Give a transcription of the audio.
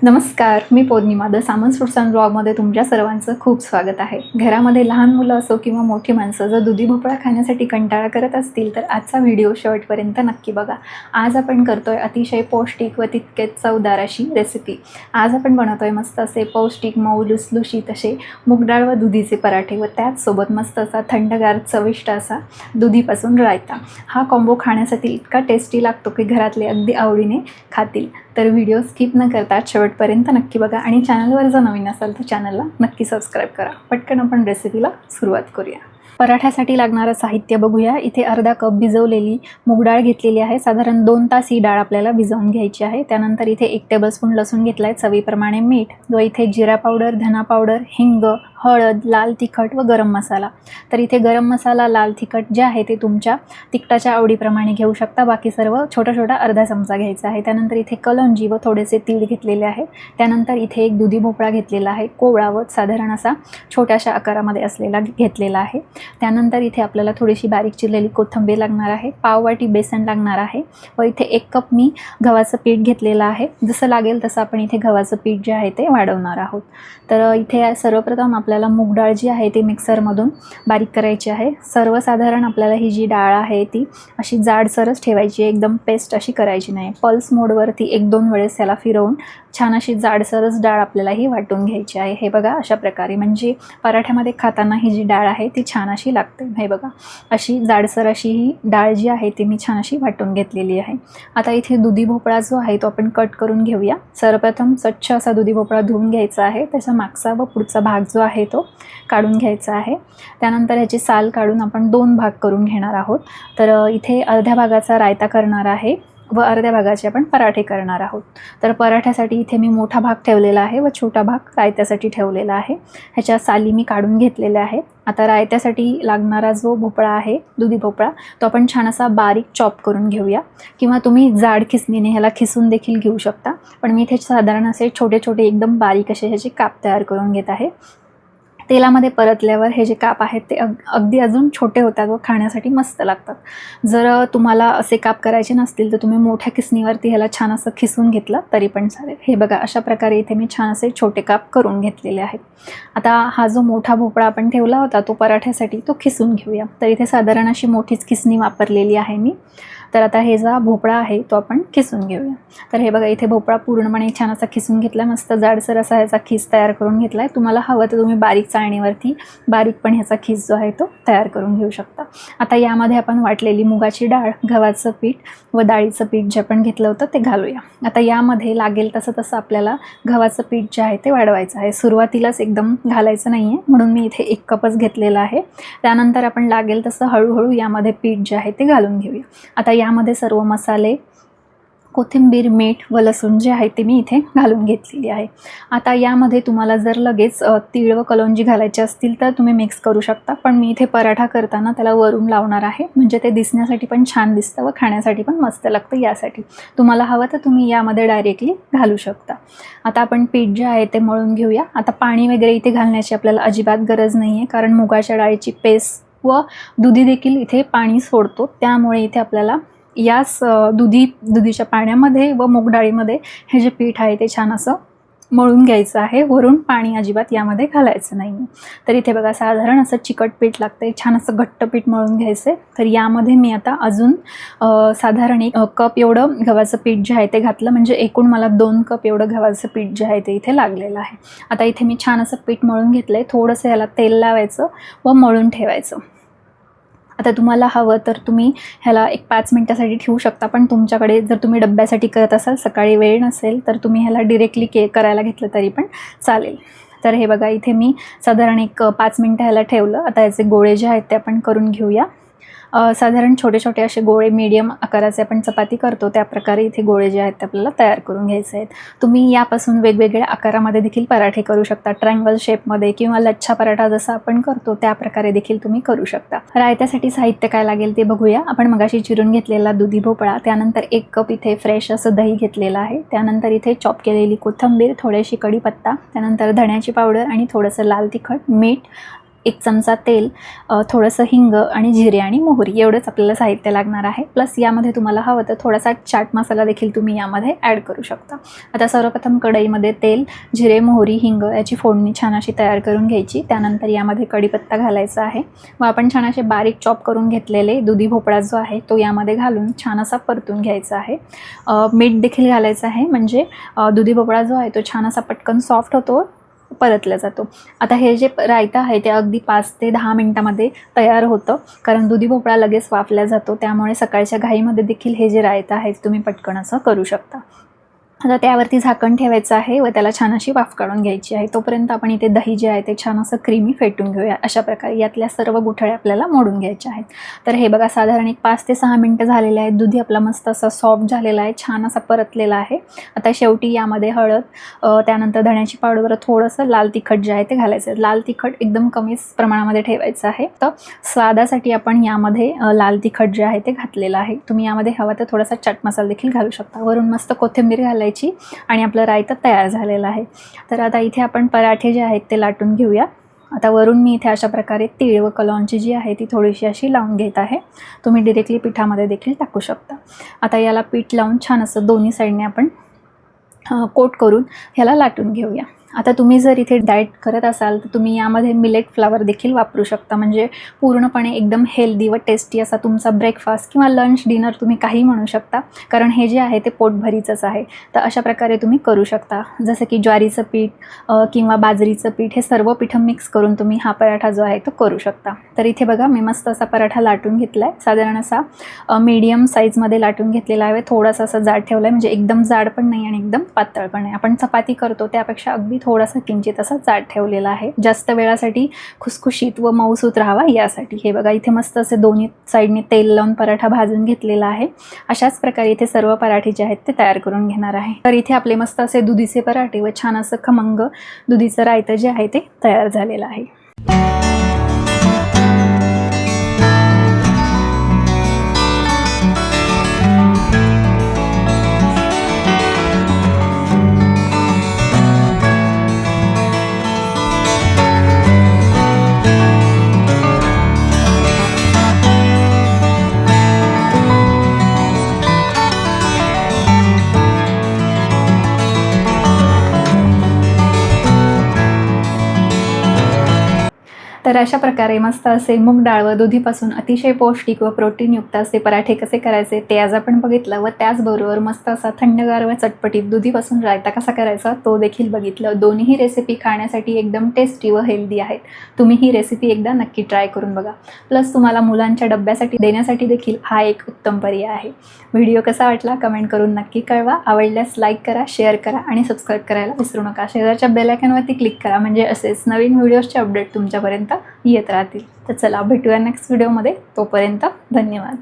नमस्कार, मी पौर्णिमा the Samant foods and ब्लॉगमध्ये तुमच्या सर्वांचं खूप स्वागत आहे. घरामध्ये लहान मुलं असो किंवा मोठी माणसं जर दुधी भोपळा खाण्यासाठी कंटाळा करत असतील तर आजचा व्हिडिओ शेवटपर्यंत नक्की बघा. आज आपण करतोय अतिशय पौष्टिक व तितकेच चवदार अशी रेसिपी. आज आपण बनवतोय मस्त असे पौष्टिक मऊ लुसलुशीत असे मूगडाळ व दुधीचे पराठे व त्याचसोबत मस्त असा थंडगार चविष्ट असा दुधीपासून रायता. हा कॉम्बो खाण्यासाठी इतका टेस्टी लागतो की घरातले अगदी आवडीने खातील. तर व्हिडिओ स्किप न करता शेवटपर्यंत नक्की बघा आणि चॅनलवर जर नवीन असाल तर चॅनलला नक्की सबस्क्राईब करा. पटकन आपण रेसिपीला सुरुवात करूया. पराठ्यासाठी लागणारं साहित्य बघूया. इथे अर्धा कप भिजवलेली मूगडाळ घेतलेली आहे. साधारण 2 तास ही डाळ आपल्याला भिजवून घ्यायची आहे. त्यानंतर इथे 1 टेबलस्पून लसूण घेतला आहे, चवीप्रमाणे मीठ व इथे जिरा पावडर, धना पावडर, हिंग, हळद, लाल तिखट व गरम मसाला. तर इथे गरम मसाला, लाल तिखट जे आहे ते तुमच्या तिखटाच्या आवडीप्रमाणे घेऊ शकता. बाकी सर्व छोटा छोटा अर्धा चमचा घ्यायचा आहे. त्यानंतर इथे कलंजी व थोडेसे तीळ घेतलेले आहे. त्यानंतर इथे एक दुधी भोपळा घेतलेला आहे, कोवळा व साधारण असा छोट्याशा आकारामध्ये असलेला घेतलेला आहे. त्यानंतर इथे आपल्याला थोडीशी बारीक चिरलेली कोथिंबीर लागणार आहे, पाववाटी बेसन लागणार आहे व इथे 1 कप मी गव्हाचं पीठ घेतलेलं आहे. जसं लागेल तसं आपण इथे गव्हाचं पीठ जे आहे ते वाढवणार आहोत. तर इथे सर्वप्रथम आपल्याला मूग डाळ जी आहे ती मिक्सरमधून बारीक करायची आहे. सर्वसाधारण आपल्याला ही जी डाळ आहे ती अशी जाडसरच ठेवायची आहे, एकदम पेस्ट अशी करायची नाही. पल्स मोडवरती 1-2 वेळेस त्याला फिरवून छान अशी जाडसरच डाळ आपल्याला ही वाटून घ्यायची आहे. हे बघा अशा प्रकारे, म्हणजे पराठ्यामध्ये खाताना ही जी डाळ आहे ती छान अशी लागते. हे बघा अशी जाडसर अशी ही डाळ जी आहे ती मी छान अशी वाटून घेतलेली आहे. आता इथे दुधी भोपळा जो आहे तो आपण कट करून घेऊया. सर्वप्रथम स्वच्छ असा दुधी भोपळा धुवून घ्यायचा आहे. त्याचा मागचा व पुढचा भाग जो आहे तो काढून घ्यायचा आहे. त्यानंतर ह्याची साल काढून आपण 2 भाग करून घेणार आहोत. तर इथे अर्ध्या भागाचा रायता करणार आहे व अर्ध्या भागाचे आपण पराठे करणार आहोत. तर पराठ्यासाठी इथे मी मोठा भाग ठेवलेला आहे व छोटा भाग रायत्यासाठी ठेवलेला आहे. ह्याच्या साली मी काढून घेतलेल्या आहेत. आता रायत्यासाठी लागणारा जो भोपळा आहे, दुधी भोपळा, तो आपण छान असा बारीक चॉप करून घेऊया किंवा तुम्ही जाड खिसणीने ह्याला खिसून देखील घेऊ शकता. पण मी इथे साधारण असे छोटे छोटे एकदम बारीक असे ह्याचे काप तयार करून घेत आहे. तेलामध्ये परतल्यावर हे जे काप आहेत ते अगदी अजून छोटे होतात व खाण्यासाठी मस्त लागतात. जर तुम्हाला असे काप करायचे नसतील तर तुम्ही मोठ्या खिसणीवरती ह्याला छान असं खिसून घेतलं तरी पण चालेल. हे बघा अशा प्रकारे इथे मी छान असे छोटे काप करून घेतलेले आहेत. आता हा जो मोठा भोपळा आपण ठेवला होता तो पराठ्यासाठी तो खिसून घेऊया. तर इथे साधारण अशी मोठीच खिसणी वापरलेली आहे मी. तर आता हे जो भोपळा आहे तो आपण खिसून घेऊया. तर हे बघा इथे भोपळा पूर्णपणे छान असा खिसून घेतला, मस्त जाडसर असा ह्याचा खीस तयार करून घेतला आहे. तुम्हाला हवं तर तुम्ही बारीक चाळणीवरती बारीक पण ह्याचा खीस जो आहे तो तयार करून घेऊ शकता. आता यामध्ये आपण वाटलेली मुगाची डाळ, गव्हाचं पीठ व डाळीचं पीठ जे आपण घेतलं होतं ते घालूया. आता यामध्ये लागेल तसं तसं आपल्याला गव्हाचं पीठ जे आहे ते वाढवायचं आहे. सुरुवातीलाच एकदम घालायचं नाही आहे, म्हणून मी इथे 1 कपच घेतलेला आहे. त्यानंतर आपण लागेल तसं हळूहळू यामध्ये पीठ जे आहे ते घालून घेऊया. आता यामध्ये सर्व मसाले, कोथिंबीर, मीठ व लसूण जे आहे ते मी इथे घालून घेतलेली आहे. आता यामध्ये तुम्हाला जर लगेच तीळ व कलोंजी घालायचे असतील तर तुम्ही मिक्स करू शकता. पण मी इथे पराठा करताना त्याला वरून लावणार आहे, म्हणजे ते दिसण्यासाठी पण छान दिसतं व खाण्यासाठी पण मस्त लागतं. यासाठी तुम्हाला हवं तर तुम्ही यामध्ये डायरेक्टली घालू शकता. आता आपण पीठ जे आहे ते मळून घेऊया. आता पाणी वगैरे इथे घालण्याची आपल्याला अजिबात गरज नाही आहे, कारण मुगाच्या डाळीची पेस्ट व दुधी देखील इथे पाणी सोडतो. त्यामुळे इथे आपल्याला याच दुधीच्या पाण्यामध्ये व मूग डाळीमध्ये हे जे पीठ आहे ते छान असं मळून घ्यायचं आहे. वरून पाणी अजिबात यामध्ये घालायचं नाही. तर इथे बघा साधारण असं चिकट पीठ लागतं, छान असं घट्ट पीठ मळून घ्यायचं आहे. तर यामध्ये मी आता अजून साधारण 1 कप एवढं गव्हाचं पीठ जे आहे ते घातलं, म्हणजे एकूण मला 2 कप एवढं गव्हाचं पीठ जे आहे ते इथे लागलेलं आहे. आता इथे मी छान असं पीठ मळून घेतलं आहे. थोडंसं ह्याला तेल लावायचं व मळून ठेवायचं. आता तुम्हाला हवं तर तुम्ही ह्याला 5 मिनटासाठी ठेवू शकता, पण तुमच्याकडे जर तुम्ही डब्यासाठी करत असाल, सकाळी वेळ नसेल तर तुम्ही ह्याला डिरेक्टली करायला घेतलं तरी पण चालेल. तर हे बघा इथे मी साधारण 5 मिनटं ह्याला ठेवलं. आता याचे गोळे जे आहेत ते आपण करून घेऊया. साधारण छोटे छोटे असे गोळे मीडियम आकाराचे आपण चपाती करतो त्या प्रकारे इथे गोळे जे आहेत ते आपल्याला तयार करून घ्यायचे आहेत. तुम्ही यापासून वेगवेगळ्या आकारामध्ये देखील पराठे करू शकता, ट्रायंगल शेपमध्ये किंवा लच्छा पराठा जसा आपण करतो त्या प्रकारे देखील तुम्ही करू शकता. रायत्यासाठी साहित्य काय लागेल ते बघूया. आपण मगाशी चिरून घेतलेला दुधी भोपळा, त्यानंतर 1 कप इथे फ्रेश असं दही घेतलेलं आहे. त्यानंतर इथे चॉप केलेली कोथिंबीर, थोडीशी कढीपत्ता, त्यानंतर धण्याची पावडर आणि थोडंसं लाल तिखट, मीठ, 1 चमचा तेल, थोडंसं हिंग आणि जिरे आणि मोहरी एवढंच आपल्याला साहित्य लागणार आहे. प्लस यामध्ये तुम्हाला हवं तर थोडासा चाट मसाला देखील तुम्ही यामध्ये ॲड करू शकता. आता सर्वप्रथम कढईमध्ये तेल, जिरे, मोहरी, हिंग याची फोडणी छान अशी तयार करून घ्यायची. त्यानंतर यामध्ये कढीपत्ता घालायचा आहे व आपण छान असे बारीक चॉप करून घेतलेले दुधी भोपळा जो आहे तो यामध्ये घालून छान असा परतून घ्यायचा आहे. मीठ देखील घालायचं आहे, म्हणजे दुधी भोपळा जो आहे तो छान असा पटकन सॉफ्ट होतो, परतला जातो. आता हे जे रायता आहे ते अगदी 5 ते 10 मिनटामध्ये तयार होतं, कारण दुधी भोपळा लगेच वाफला जातो. त्यामुळे सकाळच्या घाईमध्ये देखील हे जे रायता आहे तुम्ही पटकन असं करू शकता. आता त्यावरती झाकण ठेवायचं आहे व त्याला छान अशी वाफ काढून घ्यायची आहे. तोपर्यंत आपण इथे दही जे आहे ते छान असं क्रीमी फेटून घेऊया. अशा प्रकारे यातल्या सर्व गुठळ्या आपल्याला मोडून घ्यायच्या आहेत. तर हे बघा, साधारण एक 5 ते 6 मिनटं झालेले आहेत. दुधी आपला मस्त असा सॉफ्ट झालेला आहे, छान असा परतलेला आहे. आता शेवटी यामध्ये हळद, त्यानंतर धण्याची पावडर, थोडंसं लाल तिखट जे आहे ते घालायचं आहे. लाल तिखट एकदम कमी प्रमाणामध्ये ठेवायचं आहे. तर स्वादासाठी आपण यामध्ये लाल तिखट जे आहे ते घातलेलं आहे. तुम्ही यामध्ये हवा तर थोडासा चाट मसाला देखील घालू शकता. वरून मस्त कोथिंबीर घालायची आणि आपलं रायता तयार झालेलं आहे. तर आता इथे आपण पराठे जे आहेत ते लाटून घेऊया. आता वरून मी इथे अशा प्रकारे तीळ व कलौंजी जी आहे ती थोडीशी अशी लावून घेत आहे. तुम्ही डिरेक्टली पिठामध्ये देखील टाकू शकता. आता याला पीठ लावून छान असं दोन्ही साईडने आपण कोट करून ह्याला लाटून घेऊया. आता तुम्ही जर इथे डाएट करत असाल तर तुम्ही यामध्ये मिलेट फ्लावर देखील वापरू शकता, म्हणजे पूर्णपणे एकदम हेल्दी व टेस्टी असा तुमचा ब्रेकफास्ट किंवा लंच, डिनर तुम्ही काही म्हणू शकता, कारण हे जे आहे ते पोटभरीचंच आहे. तर अशा प्रकारे तुम्ही करू शकता. जसं की ज्वारीचं पीठ किंवा बाजरीचं पीठ हे सर्व पीठं मिक्स करून तुम्ही हा पराठा जो आहे तो करू शकता. तर इथे बघा, मी मस्त असा पराठा लाटून घेतला आहे. साधारण असा मीडियम साईजमध्ये लाटून घेतलेला आहे. थोडासा असा जाड ठेवला आहे, म्हणजे एकदम जाड पण नाही आणि एकदम पातळ पण नाही. आपण चपाती करतो त्यापेक्षा अगदी थोडासा किंचित असा जाड ठेवलेला आहे, जास्त वेळासाठी खुसखुशीत व मऊसूत राहावा यासाठी. हे बघा, इथे मस्त असे दोन्ही साईडने तेल लावून पराठा भाजून घेतलेला आहे. अशाच प्रकारे इथे सर्व पराठे जे आहेत ते तयार करून घेणार आहे. तर इथे आपले मस्त असे दुधीचे पराठे व छान असं खमंग दुधीचं रायतं जे आहे ते तयार झालेलं आहे. तर अशा प्रकारे मस्त असे मूग डाळ व दुधीपासून अतिशय पौष्टिक व प्रोटीनयुक्त असे पराठे कसे करायचे ते आज आपण बघितलं व त्याचबरोबर मस्त असा थंडगार व चटपटीत दुधीपासून रायता कसा करायचा तो देखील बघितलं. दोन्ही रेसिपी खाण्यासाठी एकदम टेस्टी व हेल्दी आहेत. तुम्ही ही रेसिपी एकदा नक्की ट्राय करून बघा. प्लस तुम्हाला मुलांच्या डब्यासाठी देण्यासाठी देखील हा एक उत्तम पर्याय आहे. व्हिडिओ कसा वाटला कमेंट करून नक्की कळवा. आवडल्यास लाईक करा, शेअर करा आणि सबस्क्राईब करायला विसरू नका. शेजारच्या बेल आयकॉनवरती क्लिक करा, म्हणजे असेच नवीन व्हिडिओजचे अपडेट तुमच्यापर्यंत येत राहतील. तर चला, भेटूया नेक्स्ट व्हिडिओमध्ये. तोपर्यंत धन्यवाद.